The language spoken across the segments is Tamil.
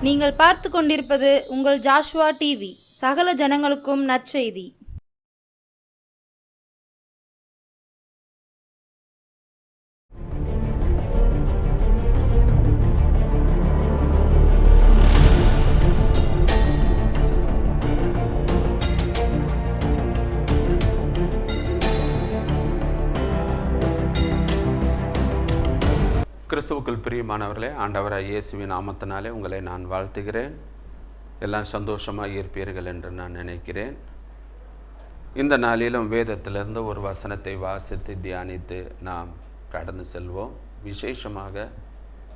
நீங்கள் பார்த்து கொண்டிருப்பது உங்கள் ஜாஷுவா டிவி. சகல ஜனங்களுக்கும் நற்செய்தி. கிறிஸ்துவுக்குள் பிரியமானவர்களே, ஆண்டவராய் இயேசுவின் நாமத்தினாலே உங்களை நான் வாழ்த்துகிறேன். எல்லாம் சந்தோஷமாக இருப்பீர்கள் என்று நான் நினைக்கிறேன். இந்த நாளிலும் வேதத்திலிருந்து ஒரு வசனத்தை வாசித்து தியானித்து நாம் கடந்து செல்வோம். விசேஷமாக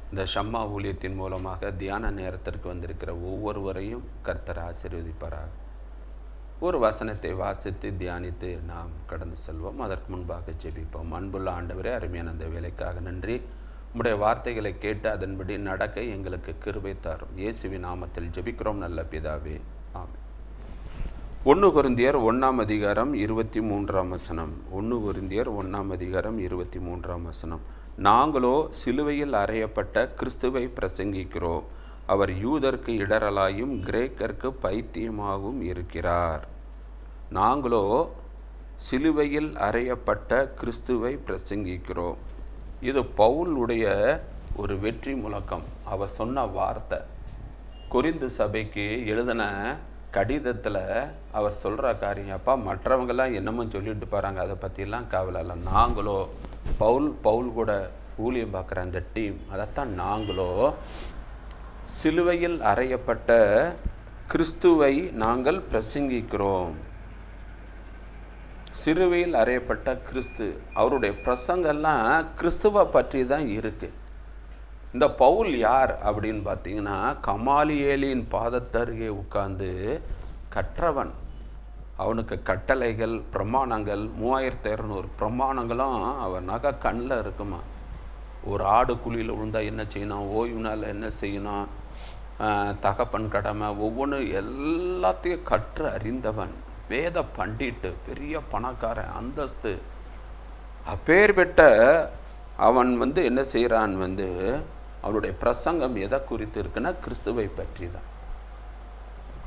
இந்த ஷம்மா ஊழியத்தின் மூலமாக தியான நேரத்திற்கு வந்திருக்கிற ஒவ்வொருவரையும் கர்த்தர் ஆசீர்வதிப்பாராக. ஒரு வசனத்தை வாசித்து தியானித்து நாம் கடந்து செல்வோம். அதற்கு முன்பாக ஜெபிப்போம். அன்புள்ள ஆண்டவரே, அருமையான அந்த வேலைக்காக நன்றி. உம்முடைய வார்த்தைகளை கேட்டு அதன்படி நடக்க எங்களுக்கு கிருபை தாரும். இயேசுவின் நாமத்தில் ஜெபிக்கிறோம் நல்ல பிதாவே, ஆமென். 1 கொரிந்தியர் 1ஆம் அதிகாரம் 23ஆம் வசனம். 1 கொரிந்தியர் 1ஆம் அதிகாரம் 23ஆம் வசனம். நாங்களோ சிலுவையில் அறையப்பட்ட கிறிஸ்துவை பிரசங்கிக்கிறோம். அவர் யூதருக்கு இடரலாயும் கிரேக்கருக்கு பைத்தியமாகவும் இருக்கிறார். நாங்களோ சிலுவையில் அறையப்பட்ட கிறிஸ்துவை பிரசங்கிக்கிறோம். இது பவுலுடைய ஒரு வெற்றி முழக்கம். அவர் சொன்ன வார்த்தை. கொரிந்து சபைக்கு எழுதின கடிதத்தில் அவர் சொல்கிற காரியம், அப்பா மற்றவங்கெல்லாம் என்னமோ சொல்லிட்டு போகிறாங்க, அதை பற்றிலாம் கவலை இல்லை. நாங்களோ பவுல் கூட ஊழியம் பார்க்குற அந்த டீம், அதைத்தான் நாங்களோ சிலுவையில் அறையப்பட்ட கிறிஸ்துவை நாங்கள் பிரசங்கிக்கிறோம். சிலுவையில் அறையப்பட்ட கிறிஸ்து, அவருடைய பிரசங்கெல்லாம் கிறிஸ்துவை பற்றி தான் இருக்குது. இந்த பவுல் யார் அப்படின்னு பார்த்தீங்கன்னா, கமாலியேலின் பாதத்தருகே உட்கார்ந்து கற்றவன். அவனுக்கு கட்டளைகள், பிரமாணங்கள் 3200 பிரமாணங்களும் அவன் நகை கண்ணில் இருக்குமா. ஒரு ஆடு குழியில் விழுந்தால் என்ன செய்யணும், ஓய்வு நாள் என்ன செய்யணும், தகப்பன் கடமை, ஒவ்வொன்று எல்லாத்தையும் கற்று அறிந்தவன். வேத பண்டிட்டு, பெரிய பணக்காரன், அந்தஸ்து. அப்பேர் பெற்ற அவன் என்ன செய்கிறான், அவனுடைய பிரசங்கம் எதை குறித்து இருக்குன்னா கிறிஸ்துவை பற்றி தான்.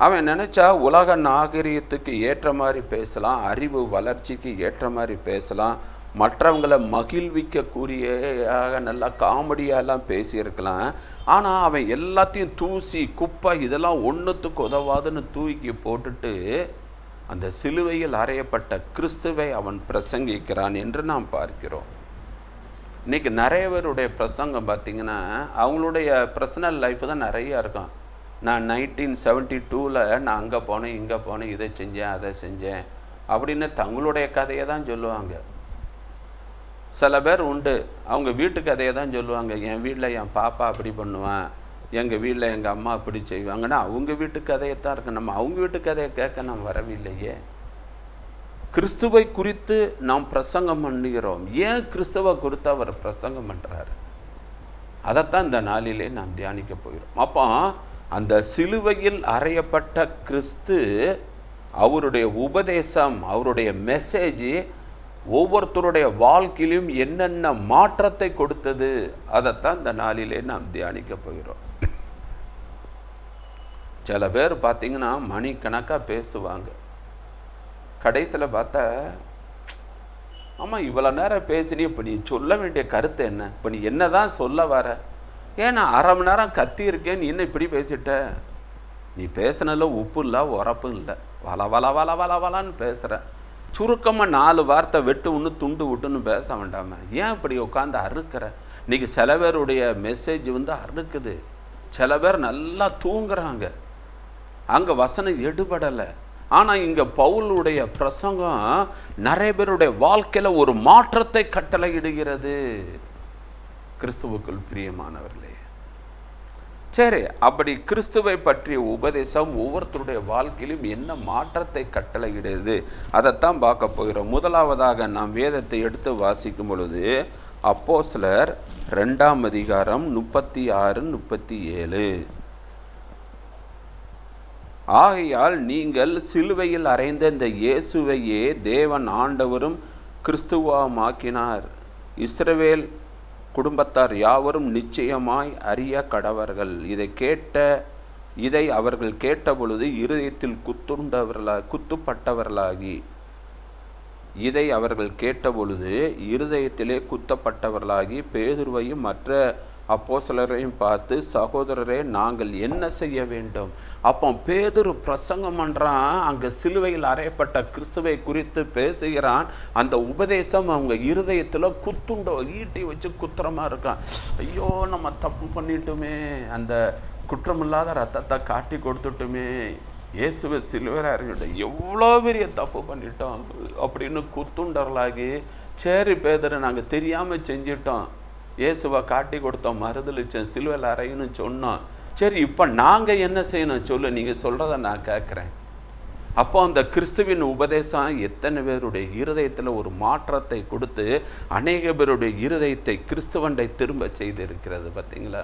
அவன் நினச்சா உலக நாகரிகத்துக்கு ஏற்ற மாதிரி பேசலாம், அறிவு வளர்ச்சிக்கு ஏற்ற மாதிரி பேசலாம், மற்றவங்களை மகிழ்விக்கக்கூடிய நல்லா காமெடியாலாம் பேசியிருக்கலாம். ஆனால் அவன் எல்லாத்தையும் தூசி குப்பை இதெல்லாம் ஒன்றுத்துக்கு உதவாதுன்னு தூக்கி போட்டுட்டு அந்த சிலுவையில் அறையப்பட்ட கிறிஸ்துவை அவன் பிரசங்கிக்கிறான் என்று நாம் பார்க்கிறோம். இன்றைக்கி நிறைய பேருடைய பிரசங்கம் பார்த்திங்கன்னா, அவங்களுடைய பர்சனல் லைஃப் தான் நிறையா இருக்கும். நான் 1972 நான் அங்கே போனேன், இங்கே போனேன், இதை செஞ்சேன், அதை செஞ்சேன் அப்படின்னு தங்களுடைய கதையை தான் சொல்லுவாங்க. சில பேர் உண்டு, அவங்க வீட்டு கதையை தான் சொல்லுவாங்க. என் வீட்டில் என் பாப்பா அப்படி பண்ணுவான், எங்கள் வீட்டில் எங்கள் அம்மா அப்படி செய்வாங்கன்னா அவங்க வீட்டு கதையைத்தான் இருக்கு. நம்ம அவங்க வீட்டு கதையை கேட்க நாம் வரவில்லையே. கிறிஸ்துவை குறித்து நாம் பிரசங்கம் பண்ணுகிறோம். ஏன் கிறிஸ்துவை குறித்து அவர் பிரசங்கம் பண்ணுறாரு, அதைத்தான் இந்த நாளிலே நாம் தியானிக்க போகிறோம். அப்போ அந்த சிலுவையில் அறையப்பட்ட கிறிஸ்து, அவருடைய உபதேசம், அவருடைய மெசேஜ் ஒவ்வொருத்தருடைய வாழ்க்கையிலும் என்னென்ன மாற்றத்தை கொடுத்தது, அதைத்தான் இந்த நாளிலே நாம் தியானிக்க போகிறோம். சில பேர் பார்த்தீங்கன்னா மணிக்கணக்காக பேசுவாங்க. கடைசியில் பார்த்தா, ஆமாம் இவ்வளோ நேரம் பேசினி, இப்போ நீ சொல்ல வேண்டிய கருத்து என்ன, இப்போ நீ என்ன தான் சொல்ல வர, ஏன்னா அரை மணி நேரம் கத்தி இருக்கேன், நீ என்ன இப்படி பேசிட்ட, நீ பேசினதில் உப்பு இல்லை உரப்பும் இல்லை, வள வள வள வள வளன்னு பேசுகிற, சுருக்கமாக 4 வார்த்தை வெட்டு ஒன்று துண்டு விட்டுன்னு பேச வேண்டாமா, ஏன் இப்படி உட்காந்து அறுக்கிற. இன்றைக்கி சில பேருடைய மெசேஜ் அறுக்குது. சில பேர் நல்லா தூங்குறாங்க, அங்கே வசனம் எடுபடலை. ஆனால் இங்கே பவுலுடைய பிரசங்கம் நிறைய பேருடைய வாழ்க்கையில் ஒரு மாற்றத்தை கட்டளையிடுகிறது. கிறிஸ்துவுக்குள் பிரியமானவர்களே, சரி, அப்படி கிறிஸ்துவை பற்றிய உபதேசம் ஒவ்வொருத்தருடைய வாழ்க்கையிலும் என்ன மாற்றத்தை கட்டளையிடுது, அதைத்தான் பார்க்க போகிறோம். முதலாவதாக நாம் வேதத்தை எடுத்து வாசிக்கும் பொழுது அப்போஸ்தலர் 2ஆம் அதிகாரம் 36, 37. ஆகையால் நீங்கள் சிலுவையில் அறைந்த இந்த இயேசுவையே தேவன் ஆண்டவரும் கிறிஸ்துவாமாக்கினார். இஸ்ரவேல் குடும்பத்தார் யாவரும் நிச்சயமாய் அறிய கடவர்கள். இதை கேட்ட இதை அவர்கள் கேட்டபொழுது இருதயத்தில் குத்துப்பட்டவர்களாகி இதை அவர்கள் கேட்டபொழுது இருதயத்திலே குத்தப்பட்டவர்களாகி பேதுருவையும் மற்ற அப்போஸ்தலரையும் பார்த்து, சகோதரரே, நாங்கள் என்ன செய்ய வேண்டும்? அப்போ பேதுரு பிரசங்கம் பண்ணுறான், அங்கே சிலுவையில் அறையப்பட்ட கிறிஸ்துவை குறித்து பேசுகிறான். அந்த உபதேசம் அவங்க இருதயத்தில் குத்துண்டோ ஈட்டி வச்சு குத்துறமா இருக்கான். ஐயோ, நம்ம தப்பு பண்ணிட்டோமே, அந்த குற்றமில்லாத ரத்தத்தை காட்டி கொடுத்துட்டோமே, இயேசுவை சிலுவையில் அறையிட்ட எவ்வளோ பெரிய தப்பு பண்ணிட்டோம் அப்படின்னு குத்துண்டர்களாகி, சரி பேதுரு, நாங்கள் தெரியாமல் செஞ்சிட்டோம், இயேசுவை காட்டி கொடுத்தோம், மறுதளிச்சோம், சிலுவையில் அறையன்னு சொன்னோம், சரி இப்போ நாங்கள் என்ன செய்யணும் சொல்லு, நீங்கள் சொல்கிறத நான் கேட்குறேன். அப்போ அந்த கிறிஸ்துவின் உபதேசம் எத்தனை பேருடைய இருதயத்தில் ஒரு மாற்றத்தை கொடுத்து அநேக பேருடைய இருதயத்தை கிறிஸ்துவண்டை திரும்ப செய்திருக்கிறது பார்த்தீங்களா?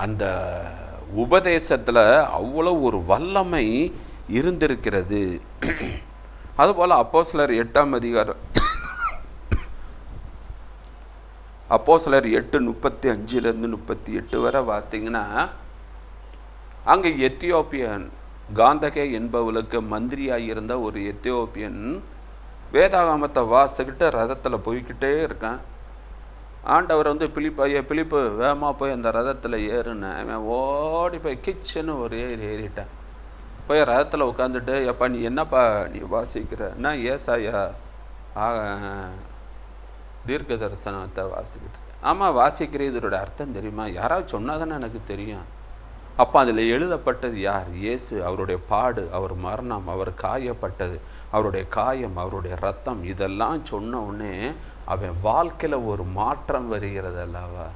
அந்த உபதேசத்தில் அவ்வளோ ஒரு வல்லமை இருந்திருக்கிறது. அதுபோல் அப்போஸ்தலர் 8ஆம் அதிகாரம் அப்போஸ்தலர் 8:35-38 வரை பார்த்தீங்கன்னா, அங்கே எத்தியோப்பியன் காந்தகே என்பவளுக்கு மந்திரியாக இருந்த ஒரு எத்தியோப்பியன் வேதாகமத்தை வாசிக்கிட்டு ரதத்தில் போய்கிட்டே இருக்கான். ஆண்டவர் வந்து பிலிப்பு வேகமாக போய் அந்த ரதத்தில் ஏறுனேன். அவன் ஓடி போய் கிச்சன்னு ஒரு ஏறிட்டான். போய் ரதத்தில் உட்காந்துட்டு, எப்பா நீ என்னப்பா நீ வாசிக்கிறன்னா, ஏசாயா தீர்க்க தரிசனத்தை வாசிக்கிட்டு. ஆமாம், வாசிக்கிற இதோட அர்த்தம் தெரியுமா? யாராவது சொன்னாதானே எனக்கு தெரியும். அப்போ அதில் எழுதப்பட்டது யார்? இயேசு, அவருடைய பாடு, அவர் மரணம், அவர் காயப்பட்டது, அவருடைய காயம், அவருடைய ரத்தம், இதெல்லாம் சொன்ன உடனே அவன் வாழ்க்கையில் ஒரு மாற்றம் வருகிறது அல்லவா?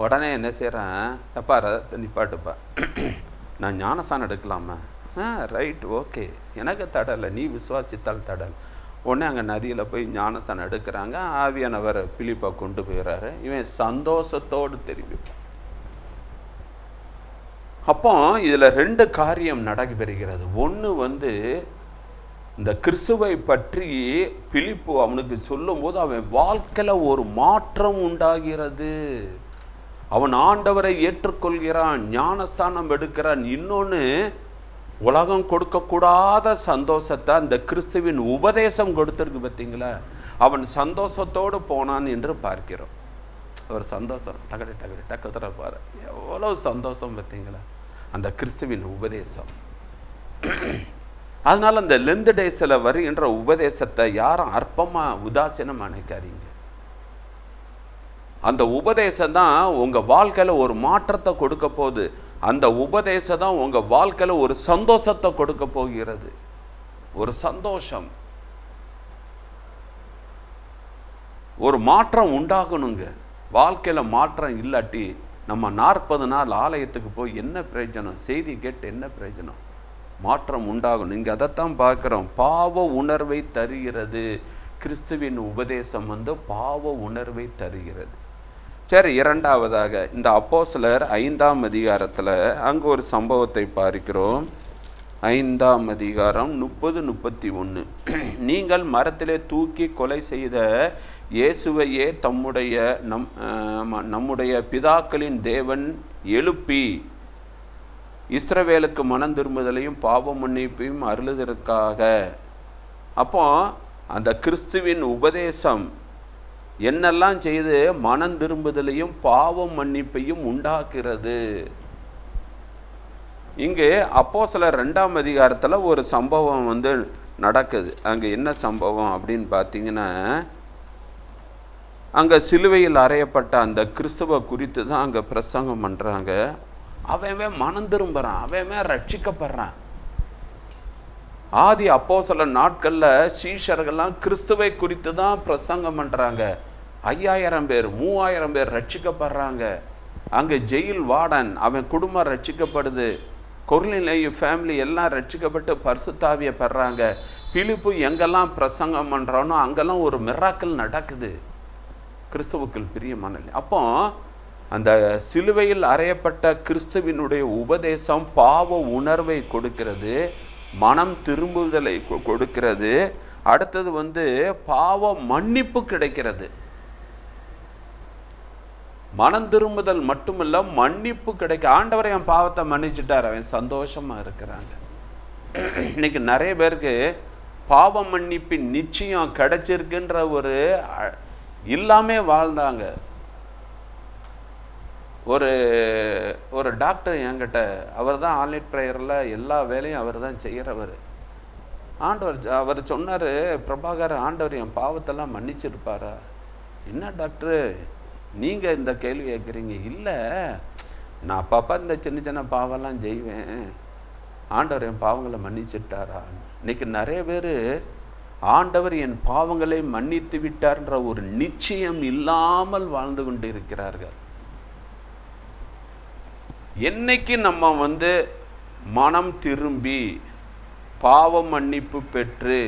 உடனே என்ன செய்கிறான், எப்பா ரதத்தை நிப்பாட்டுப்பா, நான் ஞானசானம் எடுக்கலாமா? ரைட், ஓகே, எனக்கு தடலை, நீ விசுவாசித்தால் தடல். உடனே அங்கே நதியில் போய் ஞானசானம் எடுக்கிறாங்க. ஆவியானவர் பிலிப்பை கொண்டு போயிடுறாரு. இவன் சந்தோஷத்தோடு தெரிவிப்பான். அப்போ இதில் 2 காரியம் நடைபெறுகிறது. ஒன்று வந்து இந்த கிறிஸ்துவை பற்றி பிலிப்பு அவனுக்கு சொல்லும்போது அவன் வாழ்க்கையில் ஒரு மாற்றம் உண்டாகிறது. அவன் ஆண்டவரை ஏற்றுக்கொள்கிறான், ஞானஸ்தானம் எடுக்கிறான். இன்னொன்று, உலகம் கொடுக்கக்கூடாத சந்தோஷத்தை அந்த கிறிஸ்துவின் உபதேசம் கொடுத்துருக்கு பார்த்தீங்களா? அவன் சந்தோஷத்தோடு போனான் என்று பார்க்கிறோம். ஒரு சந்தோஷம் டக்குற பாரு, எவ்வளோ சந்தோஷம் பார்த்தீங்களா அந்த கிறிஸ்துவின் உபதேசம். அதனால் அந்த லெந்து டேஸில் வருகின்ற உபதேசத்தை யாரும் அற்பமாக உதாசீனம் நினைக்காதீங்க. அந்த உபதேசம் தான் உங்கள் வாழ்க்கையில் ஒரு மாற்றத்தை கொடுக்க போகுது. அந்த உபதேசம் தான் உங்கள் வாழ்க்கையில் ஒரு சந்தோஷத்தை கொடுக்க போகிறது. ஒரு சந்தோஷம், ஒரு மாற்றம் உண்டாகணுங்க. வாழ்க்கையில் மாற்றம் இல்லாட்டி நம்ம 40 நாள் ஆலயத்துக்கு போய் என்ன பிரயோஜனம்? செய்தி கேட்டு என்ன பிரயோஜனம்? மாற்றம் உண்டாகணும். இங்கே அதைத்தான் பார்க்குறோம். பாவ உணர்வை தருகிறது. கிறிஸ்துவின் உபதேசம் வந்து பாவ உணர்வை தருகிறது. சரி, இரண்டாவதாக இந்த அப்போஸ்தலர் 5ஆம் அதிகாரத்தில் அங்கே ஒரு சம்பவத்தை பார்க்கிறோம். 5ஆம் அதிகாரம் 30-31. நீங்கள் மரத்திலே தூக்கி கொலை செய்த இயேசுவையே நம்முடைய பிதாக்களின் தேவன் எழுப்பி இஸ்ரவேலுக்கு மனம் திரும்புதலையும் பாவ மன்னிப்பையும் அருளுதற்காக. அப்போ அந்த கிறிஸ்துவின் உபதேசம் என்னெல்லாம் செய்து மனம் திரும்புதலையும் பாவ மன்னிப்பையும் உண்டாக்குறது. இங்கே அப்போஸ்தலர் 2ஆம் அதிகாரத்தில் ஒரு சம்பவம் வந்து நடக்குது. அங்கே என்ன சம்பவம் அப்படின்னு பார்த்தீங்கன்னா, அங்கே சிலுவையில் அறையப்பட்ட அந்த கிறிஸ்துவை குறித்து தான் அங்கே பிரசங்கம் பண்ணுறாங்க. அவன் மனம் திரும்புகிறான், அவன் ரட்சிக்கப்படுறான். ஆதி அப்போஸ்தலர் நாட்களில் சீஷர்கள்லாம் கிறிஸ்துவை குறித்து தான் பிரசங்கம் பண்ணுறாங்க. 5000 பேர் 3000 பேர் ரட்சிக்கப்படுறாங்க. அங்கே ஜெயில் வார்டன் அவன் குடும்பம் ரட்சிக்கப்படுது. கொர்நேலியு ஃபேமிலி எல்லாம் ரட்சிக்கப்பட்டு பரிசுத்தாவியை பெறாங்க. பிலிப்பு எங்கெல்லாம் பிரசங்கம் பண்ணுறானோ அங்கெல்லாம் ஒரு மிராக்கிள் நடக்குது. கிறிஸ்துவுக்குள் பிரியமான. அப்போ அந்த சிலுவையில் அறையப்பட்ட கிறிஸ்துவினுடைய உபதேசம் பாவ உணர்வை கொடுக்கிறது, மனம் திரும்புதலை கொடுக்கிறது. அடுத்தது வந்து பாவ மன்னிப்பு கிடைக்கிறது. மனம் திரும்புதல் மட்டுமில்ல, மன்னிப்பு கிடைக்க. ஆண்டவர் என் பாவத்தை மன்னிச்சுட்டார், அவன் சந்தோஷமா இருக்கிறாங்க. இன்னைக்கு நிறைய பேருக்கு பாவ மன்னிப்பின் நிச்சயம் கிடைச்சிருக்குன்ற ஒரு இல்லாமே வாழ்ந்தாங்க. ஒரு டாக்டர் என்கிட்ட, அவர் தான் ஆன்லைன் ப்ரேயரில் எல்லா வேலையும் அவர் தான் செய்கிறவர். அவர் சொன்னார், பிரபாகர், ஆண்டவர் என் பாவத்தெல்லாம் மன்னிச்சிருப்பாரா? என்ன டாக்டரு நீங்கள் இந்த கேள்வி கேட்குறீங்க? இல்லை, நான் அப்பப்போ இந்த சின்ன சின்ன பாவம்லாம் செய்வேன், ஆண்டவர் என் பாவங்களை மன்னிச்சிட்டாரா? இன்னைக்கு நிறைய பேர் ஆண்டவர் என் பாவங்களை மன்னித்து விட்டார்ன்ற ஒரு நிச்சயம் இல்லாமல் வாழ்ந்து கொண்டு இருக்கிறார்கள். என்னைக்கு நம்ம மனம் திரும்பி பாவ மன்னிப்பு பெற்று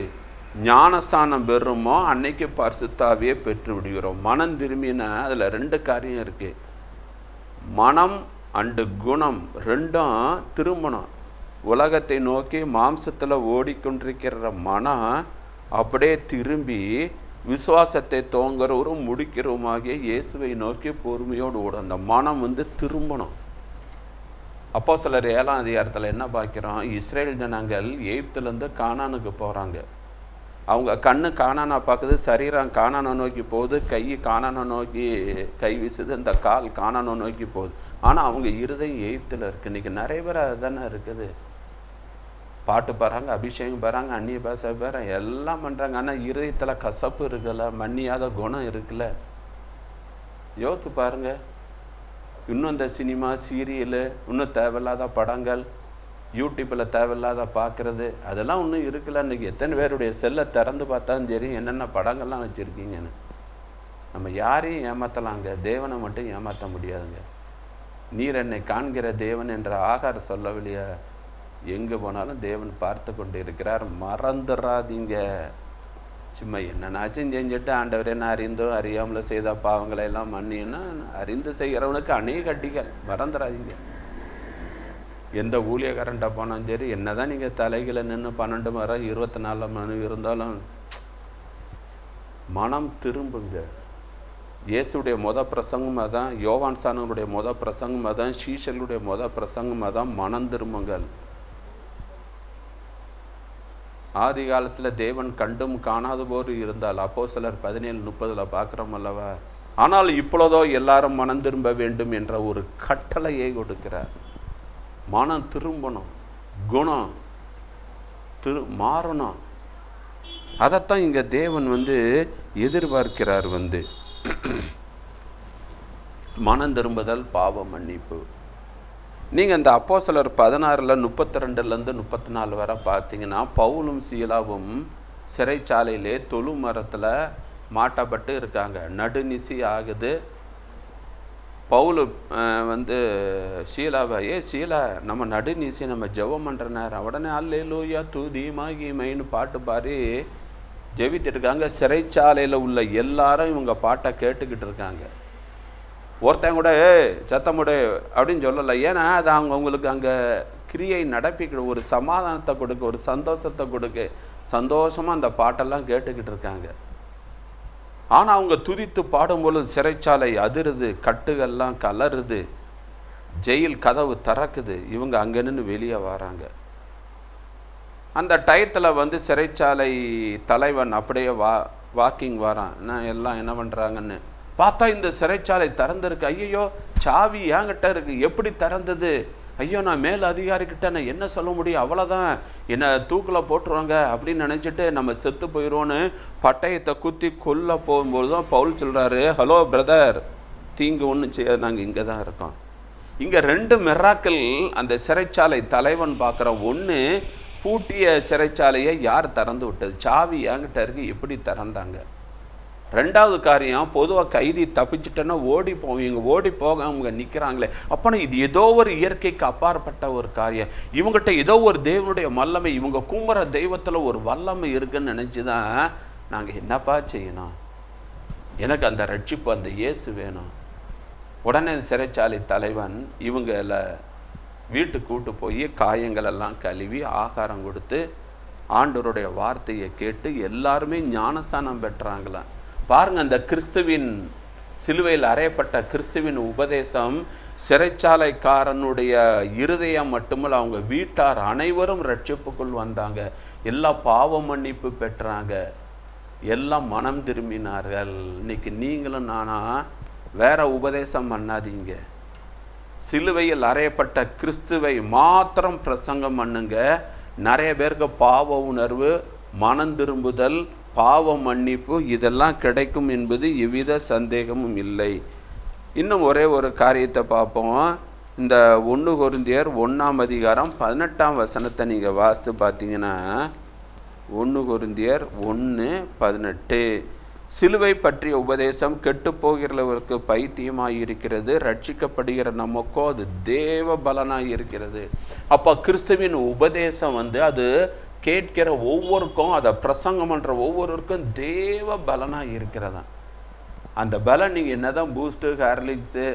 ஞானஸ்தானம் பெறுமோ அன்னைக்கு பரிசுத்தாவியே பெற்று விடுகிறோம். மனம் திரும்பினா அதில் 2 காரியம் இருக்கு. மனம் அண்டு குணம் ரெண்டும் திரும்பணும். உலகத்தை நோக்கி மாம்சத்தில் ஓடிக்கொண்டிருக்கிற மனம் அப்படியே திரும்பி விசுவாசத்தை தோங்குறவரும் முடிக்கிறவருமாகிய இயேசுவை நோக்கி பொறுமையோடு ஓடும். அந்த மனம் திரும்பணும். அப்போஸ்தலர் 7ஆம் அதிகாரத்தில் என்ன பார்க்கிறோம்? இஸ்ரேல் ஜனங்கள் எகிப்திலேருந்து கானானுக்கு போகிறாங்க. அவங்க கண்ணு கானானை பார்க்குது, சரீரம் கானானை நோக்கி போகுது, கை கானானை நோக்கி கை வீசுது, இந்த கால் கானானை நோக்கி போகுது. ஆனால் அவங்க இருதயம் எகிப்தில் இருக்குது. இன்றைக்கி நிறைய பேர் அதுதானே இருக்குது. பாட்டு பாடுறாங்க, அபிஷேகம் பாடுறாங்க, அந்நிய பாஷை பாடுறாங்க, எல்லாம் பண்ணுறாங்க. ஆனால் இருதயத்தில் கசப்பு இருக்குல்ல, மன்னியாத குணம் இருக்குல்ல. யோசிச்சு பாருங்கள். இன்னும் இந்த சினிமா, சீரியலு, இன்னும் தேவையில்லாத படங்கள், யூடியூப்பில் தேவையில்லாத பார்க்குறது, அதெல்லாம் இன்னும் இருக்குல்ல. இன்றைக்கி எத்தனை பேருடைய செல்லை திறந்து பார்த்தாலும் சரி என்னென்ன படங்கள்லாம் வச்சுருக்கீங்கன்னு. நம்ம யாரையும் ஏமாற்றலாங்க, தேவனை மட்டும் ஏமாற்ற முடியாதுங்க. நீர் என்னை காண்கிற தேவன் என்ற ஆகார சொல்லவில்லையா? எங்கே போனாலும் தேவன் பார்த்து கொண்டு இருக்கிறார், மறந்துடாதீங்க. சும்மா என்னன்னாச்சும் செஞ்சுட்டு ஆண்டவரே நான் அறிந்தோ அறியாமல் செய்த பாவங்களை எல்லாம் மன்னின்னா, அறிந்து செய்கிறவனுக்கு அநேக அடிகள், மறந்துடாதீங்க. எந்த ஊழியக்காரன்ட்ட போனாலும் சரி, என்னதான் நீங்கள் தலைகளை நின்று 12 மணி 24 மணி இருந்தாலும் மனம் திரும்புங்க. இயேசுடைய பிரசங்கம் அதான், யோவான் சானனுடைய பிரசங்கம் அதான், சீஷர்களுடைய பிரசங்கம் அதான், மனம் திரும்புங்கள். ஆதி காலத்தில் தேவன் கண்டும் காணாத போது இருந்தால், அப்போஸ்தலர் 17:30 பார்க்குறோம் அல்லவா? ஆனால் இப்பொழுதோ எல்லாரும் மனம் திரும்ப வேண்டும் என்ற ஒரு கட்டளையை கொடுக்கிறார். மனம் திரும்பணும், குணம் மாறணும். அதைத்தான் இங்கே தேவன் எதிர்பார்க்கிறார். மனம் திரும்புதல், பாவ மன்னிப்பு. நீங்கள் இந்த அப்போஸ்தலர் 16:32 34 வரை பார்த்தீங்கன்னா, பவுலும் சீலாவும் சிறைச்சாலையிலே தொழு மரத்தில் மாட்டப்பட்டு இருக்காங்க. நடுநிசி ஆகுது. பவுலு ஷீலாவை, ஷீலா நம்ம நடுநிசி நம்ம ஜெபம் பண்ணுற நேரம், உடனே அல்லேலூயா துதி மகிமைன்னு பாட்டு பாடி ஜெபித்துட்டு இருக்காங்க. சிறைச்சாலையில் உள்ள எல்லாரும் இவங்க பாட்டை கேட்டுக்கிட்டு இருக்காங்க. ஒருத்தன் கூட சத்தமுடு அப்படின்னு சொல்லலை. ஏன்னா அது அவங்களுக்கு அங்கே கிரியை நடப்பிக்கிற ஒரு சமாதானத்தை கொடுக்க, ஒரு சந்தோஷத்தை கொடுக்க, சந்தோஷமாக அந்த பாட்டெல்லாம் கேட்டுக்கிட்டு இருக்காங்க. ஆனால் அவங்க துதித்து பாடும்பொழுது சிறைச்சாலை அதிருது, கட்டுகள்லாம் கலருது, ஜெயில் கதவு திறக்குது. இவங்க அங்கே நின்று வெளியே வராங்க. அந்த டயத்தில் சிறைச்சாலை தலைவன் அப்படியே வாக்கிங் வரான். நான் எல்லாம் என்ன பண்ணுறாங்கன்னு பார்த்தா இந்த சிறைச்சாலை திறந்துருக்கு. ஐயோ சாவி ஏங்கிட்ட இருக்கு, எப்படி திறந்தது? ஐயோ நான் மேல் அதிகாரிக்கிட்ட நான் என்ன சொல்ல முடியும், அவ்வளோதான், என்னை தூக்கில் போட்டுருவாங்க அப்படின்னு நினச்சிட்டு நம்ம செத்து போயிடுவோன்னு பட்டயத்தை குத்தி கொல்ல போகும்போது தான் பவுல் சொல்கிறாரு, ஹலோ பிரதர், தீங்கு ஒன்றும் செய்ய, நாங்கள் இங்கே தான் இருக்கோம். இங்கே 2 மிராக்கள் அந்த சிறைச்சாலை தலைவன் பார்க்குற. ஒன்று, பூட்டிய சிறைச்சாலையை யார் திறந்து விட்டது, சாவி ஏங்கிட்ட இருக்கு, எப்படி திறந்தாங்க. 2வது காரியம், பொதுவாக கைதி தப்பிச்சுட்டேன்னா ஓடி போவீங்க, ஓடி போக அவங்க நிற்கிறாங்களே, அப்போனா இது ஏதோ ஒரு இயற்கைக்கு அப்பாற்பட்ட ஒரு காரியம், இவங்ககிட்ட ஏதோ ஒரு தேவனுடைய வல்லமை, இவங்க கும்புற தெய்வத்தில் ஒரு வல்லமை இருக்குன்னு நினச்சி தான் நாங்கள் என்னப்பா செய்யணும், எனக்கு அந்த ரட்சிப்பு, அந்த இயேசு வேணும். உடனே சிறைச்சாலை தலைவன் இவங்கள வீட்டுக்கு கூட்டு போய் காயங்களெல்லாம் கழுவி ஆகாரம் கொடுத்து ஆண்டவருடைய வார்த்தையை கேட்டு எல்லாருமே ஞானஸ்தானம் பெற்றாங்களாம். பாருங்க, அந்த கிறிஸ்துவின் சிலுவையில் அறையப்பட்ட கிறிஸ்துவின் உபதேசம் சிறைச்சாலைக்காரனுடைய இருதயம் மட்டுமல்ல, அவங்க வீட்டார் அனைவரும் ரட்சிப்புக்குள் வந்தாங்க. எல்லாம் பாவ மன்னிப்பு பெற்றாங்க, எல்லாம் மனம் திரும்பினார்கள். இன்னைக்கு நீங்களும் நானா வேற உபதேசம் பண்ணாதீங்க. சிலுவையில் அறையப்பட்ட கிறிஸ்துவை மாத்திரம் பிரசங்கம் பண்ணுங்க. நிறைய பேருக்கு பாவ உணர்வு, மனம் திரும்புதல், பாவ மன்னிப்பு இதெல்லாம் கிடைக்கும் என்பது எவ்வித சந்தேகமும் இல்லை. இன்னும் ஒரே ஒரு காரியத்தை பார்ப்போம். இந்த 1 கொரிந்தியர் 1:18 நீங்கள் வாசித்து பார்த்தீங்கன்னா, 1 கொரிந்தியர் 1:18, சிலுவை பற்றிய உபதேசம் கெட்டு போகிறவர்களுக்கு பைத்தியமாய் இருக்கிறது, ரட்சிக்கப்படுகிற நமக்கோ அது தேவ பலனாய் இருக்கிறது. அப்போ கிறிஸ்துவின் உபதேசம் அது கேட்கிற ஒவ்வொருக்கும், அதை பிரசங்கம் பண்ணுற ஒவ்வொருவருக்கும் தேவ பலனாக இருக்கிறதா. அந்த பலன் நீங்கள் என்னதான் பூஸ்ட்டு, ஹார்லிக்ஸு,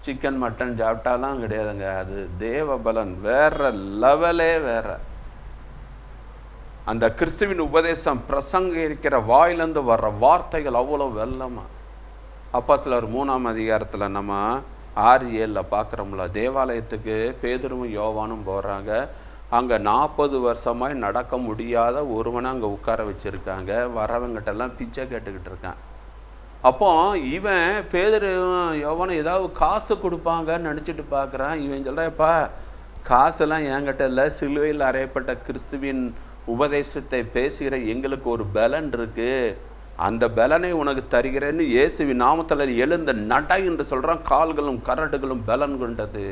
சிக்கன் மட்டன் சாப்பிட்டாலாம் கிடையாதுங்க. அது தேவ பலன், வேற லெவலே வேற. அந்த கிறிஸ்துவின் உபதேசம் பிரசங்கிக்கிற வாயிலிருந்து வர்ற வார்த்தைகள் அவ்வளோ வெள்ளமா. அப்போஸ்தலர் 3 நம்ம 6:7 பார்க்குறோம்ல, தேவாலயத்துக்கு பேதுரும் யோவானும் போகிறாங்க. அங்கே 40 வருஷமாய் நடக்க முடியாத ஒருவனை அங்கே உட்கார வச்சுருக்காங்க. வரவங்கிட்டெல்லாம் பிச்சை கேட்டுக்கிட்டு இருக்கான். அப்போ இவன் பேதுரும் யோவானும் ஏதாவது காசு கொடுப்பாங்கன்னு நினச்சிட்டு பார்க்குறான். இவன் சொல்கிறப்பா, காசெல்லாம் என்கிட்ட இல்லை, சிலுவையில் அறையப்பட்ட கிறிஸ்துவின் உபதேசத்தை பேசுகிற எங்களுக்கு ஒரு பலன் இருக்கு, அந்த பலனை உனக்கு தருகிறேன்னு இயேசுவின் நாமத்தில் எழுந்த நடை என்று சொல்கிறான். கால்களும் கரடுகளும் பலன் கொண்டது.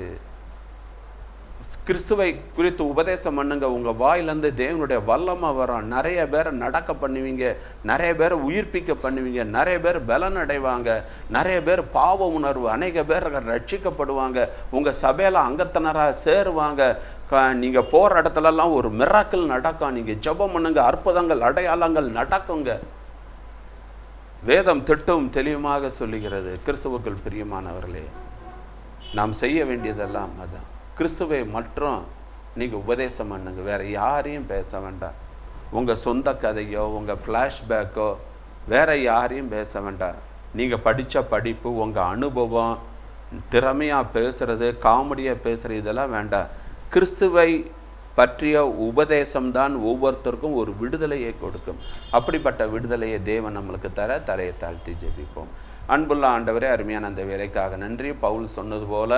கிறிஸ்துவை குறித்து உபதேசம் பண்ணுங்க, உங்கள் வாயிலேருந்து தேவனுடைய வல்லமை வரும். நிறைய பேரை நடக்க பண்ணுவீங்க, நிறைய பேரை உயிர்ப்பிக்க பண்ணுவீங்க, நிறைய பேர் பலன் அடைவாங்க, நிறைய பேர் பாவ உணர்வு, அநேக பேர் ரட்சிக்கப்படுவாங்க, உங்கள் சபையில் அங்கத்தினராக சேருவாங்க. நீங்கள் போகிற இடத்துலலாம் ஒரு மிராக்கிள் நடக்கும். நீங்கள் ஜெபம் பண்ணுங்க, அற்புதங்கள் அடையாளங்கள் நடக்குங்க. வேதம் திட்டும் தெளிவாக சொல்லுகிறது. கிறிஸ்துவுக்குள் பிரியமானவர்களே, நாம் செய்ய வேண்டியதெல்லாம் அதான். கிறிஸ்துவை மற்றும் நீங்கள் உபதேசம் பண்ணுங்க, வேறு யாரையும் பேச வேண்டாம். உங்கள் சொந்த கதையோ உங்கள் ஃப்ளாஷ்பேக்கோ வேறு யாரையும் பேச வேண்டாம். நீங்கள் படித்த படிப்பு, உங்கள் அனுபவம், திறமையாக பேசுகிறது, காமெடியாக பேசுகிறது இதெல்லாம் வேண்டாம். கிறிஸ்துவை பற்றிய உபதேசம்தான் ஒவ்வொருத்தருக்கும் ஒரு விடுதலையை கொடுக்கும். அப்படிப்பட்ட விடுதலையை தேவன் நம்மளுக்கு தர தலையை தாழ்த்தி ஜெபிப்போம். அன்புள்ள ஆண்டவரே, அருமையான அந்த வேலைக்காக நன்றி. பவுல் சொன்னது போல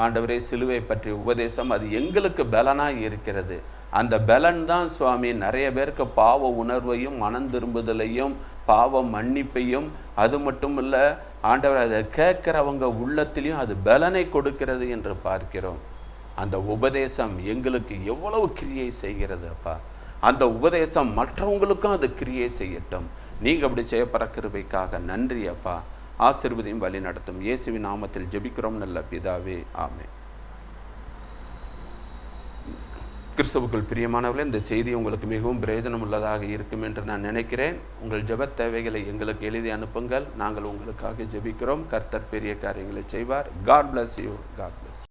ஆண்டவரே, சிலுவை பற்றிய உபதேசம் அது எங்களுக்கு பலனாக இருக்கிறது. அந்த பலன் தான் சுவாமி நிறைய பேருக்கு பாவ உணர்வையும் மனம் திரும்புதலையும் பாவ மன்னிப்பையும், அது மட்டும் இல்லை ஆண்டவர் அதை கேட்குறவங்க உள்ளத்திலையும் அது பலனை கொடுக்கிறது என்று பார்க்கிறோம். அந்த உபதேசம் எங்களுக்கு எவ்வளவு கிரியை செய்கிறது அப்பா. அந்த உபதேசம் மற்றவங்களுக்கும் அது கிரியை செய்யட்டும். நீங்கள் அப்படி செய்யப்படுற கிருபைக்காக நன்றி அப்பா. ஆசீர்வதியும் வழி நடத்தும். இயேசுவின் நாமத்தில் ஜெபிக்கிறோம் நல்ல பிதாவே, ஆமென். கிறிஸ்துவுக்குள் பிரியமானவர்களே, இந்த செய்தி உங்களுக்கு மிகவும் பிரயோஜனம் உள்ளதாக இருக்கும் என்று நான் நினைக்கிறேன். உங்கள் ஜெப தேவைகளை எங்களுக்கு எழுதி அனுப்புங்கள். நாங்கள் உங்களுக்காக ஜெபிக்கிறோம். கர்த்தர் பெரிய காரியங்களை செய்வார். God bless you. God bless you.